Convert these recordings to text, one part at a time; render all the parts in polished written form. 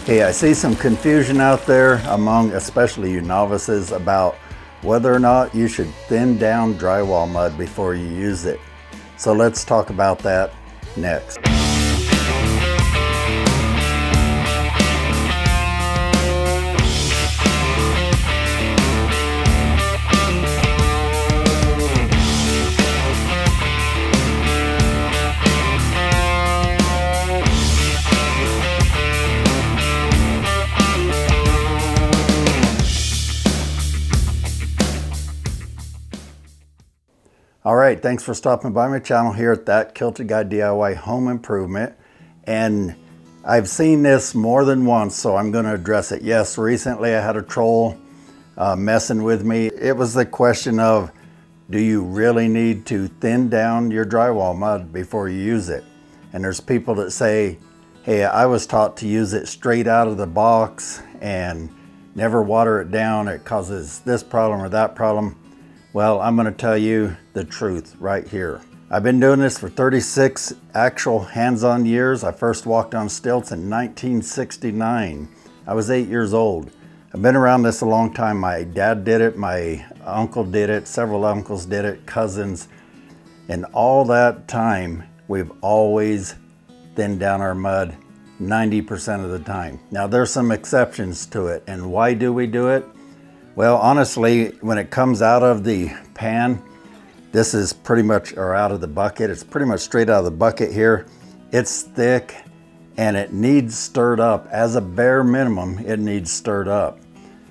Hey, I see some confusion out there among especially you novices about whether or not you should thin down drywall mud before you use it. So let's talk about that next. All right, thanks for stopping by my channel here at That Kilted Guy DIY Home Improvement. And I've seen this more than once, so I'm going to address it. Yes, recently I had a troll messing with me. It was the question of, do you really need to thin down your drywall mud before you use it? And there's people that say, hey, I was taught to use it straight out of the box and never water it down. It causes this problem or that problem. Well, I'm going to tell you the truth right here. I've been doing this for 36 actual hands-on years. I first walked on stilts in 1969. I was 8 years old. I've been around this a long time. My dad did it, my uncle did it, several uncles did it, cousins. And all that time, we've always thinned down our mud 90% of the time. Now, there's some exceptions to it. And why do we do it? Well, honestly, when it comes out of the pan, this is pretty much, or out of the bucket, it's pretty much straight out of the bucket here. It's thick and it needs stirred up. As a bare minimum, it needs stirred up.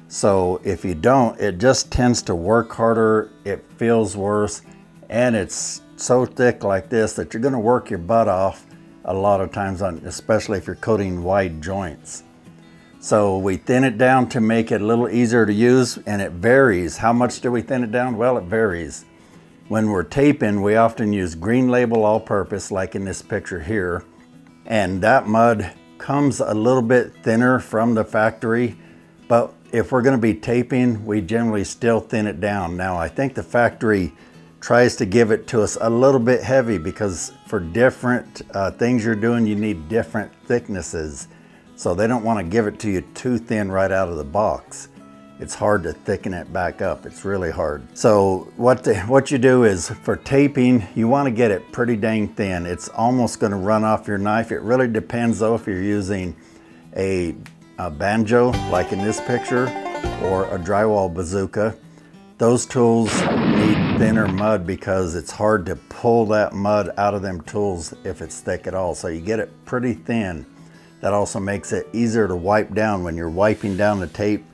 So if you don't, it just tends to work harder, it feels worse, and it's so thick like this that you're gonna work your butt off a lot of times, especially if you're coating wide joints. So we thin it down to make it a little easier to use, and it varies. How much do we thin it down? Well, it varies. When we're taping, we often use green label all-purpose, like in this picture here. And that mud comes a little bit thinner from the factory, but if we're gonna be taping, we generally still thin it down. Now, I think the factory tries to give it to us a little bit heavy because for different things you're doing, you need different thicknesses. So they don't want to give it to you too thin right out of the box. It's hard to thicken it back up. It's really hard. So what you do is, for taping, you want to get it pretty dang thin. It's almost going to run off your knife. It really depends though if you're using a banjo, like in this picture, or a drywall bazooka. Those tools need thinner mud because it's hard to pull that mud out of them tools if it's thick at all. So you get it pretty thin. That also makes it easier to wipe down. When you're wiping down the tape,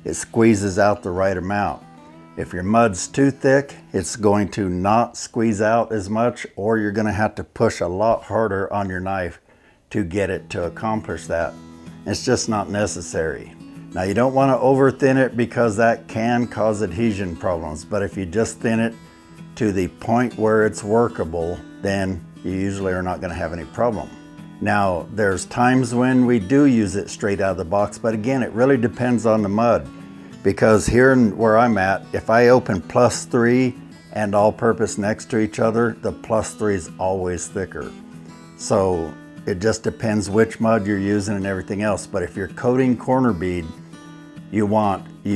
it squeezes out the right amount. If your mud's too thick, it's going to not squeeze out as much, or you're gonna have to push a lot harder on your knife to get it to accomplish that. It's just not necessary. Now, you don't wanna over thin it because that can cause adhesion problems, but if you just thin it to the point where it's workable, then you usually are not gonna have any problem. Now, there's times when we do use it straight out of the box, but again, it really depends on the mud. Because here where I'm at, if I open +3 and all-purpose next to each other, the +3 is always thicker. So it just depends which mud you're using and everything else. But if you're coating corner bead, you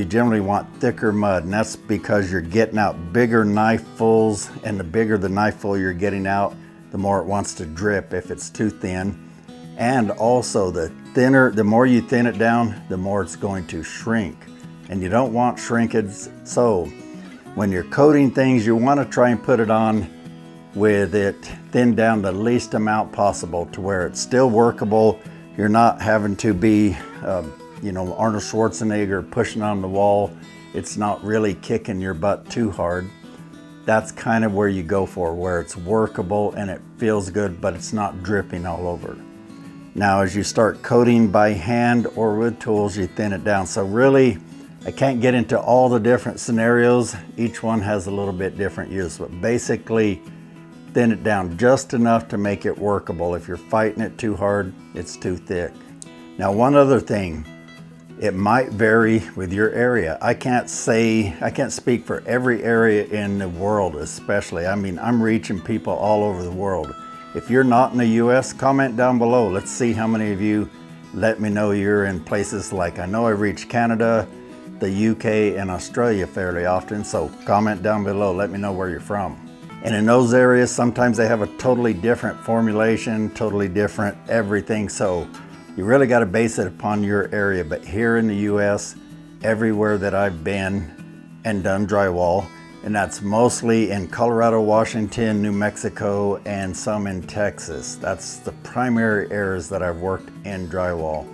generally want thicker mud, and that's because you're getting out bigger knife fulls, and the bigger the knife full you're getting out, the more it wants to drip if it's too thin. And also the more you thin it down, the more it's going to shrink. And you don't want shrinkage. So when you're coating things, you want to try and put it on with it thinned down the least amount possible to where it's still workable. You're not having to be, Arnold Schwarzenegger pushing on the wall. It's not really kicking your butt too hard. That's kind of where you go for, where it's workable and it feels good, but it's not dripping all over. Now, as you start coating by hand or with tools, you thin it down. So really, I can't get into all the different scenarios. Each one has a little bit different use, but basically thin it down just enough to make it workable. If you're fighting it too hard, it's too thick. Now, one other thing, it might vary with your area. I can't speak for every area in the world especially. I mean, I'm reaching people all over the world. If you're not in the US, comment down below. Let's see how many of you let me know you're in places like, I know I reach Canada, the UK, and Australia fairly often, so comment down below, let me know where you're from. And in those areas, sometimes they have a totally different formulation, totally different everything, so you really got to base it upon your area. But here in the US, everywhere that I've been and done drywall, and that's mostly in Colorado, Washington, New Mexico, and some in Texas. That's the primary areas that I've worked in drywall.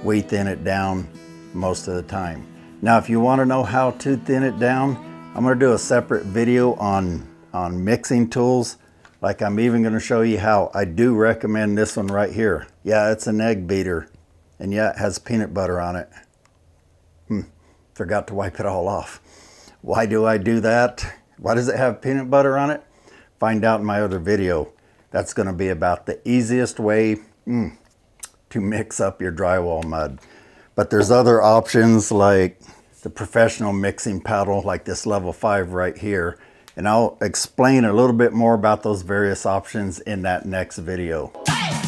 We thin it down most of the time. Now, if you want to know how to thin it down, I'm going to do a separate video on mixing tools. Like, I'm even going to show you how. I do recommend this one right here. Yeah, it's an egg beater, and yeah, it has peanut butter on it. Forgot to wipe it all off. Why do I do that? Why does it have peanut butter on it? Find out in my other video. That's going to be about the easiest way to mix up your drywall mud. But there's other options like the professional mixing paddle, like this level 5 right here. And I'll explain a little bit more about those various options in that next video.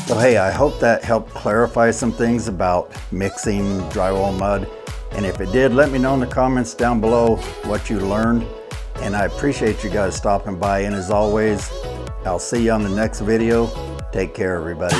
So hey, I hope that helped clarify some things about mixing drywall mud. And if it did, let me know in the comments down below what you learned. And I appreciate you guys stopping by. And as always, I'll see you on the next video. Take care, everybody.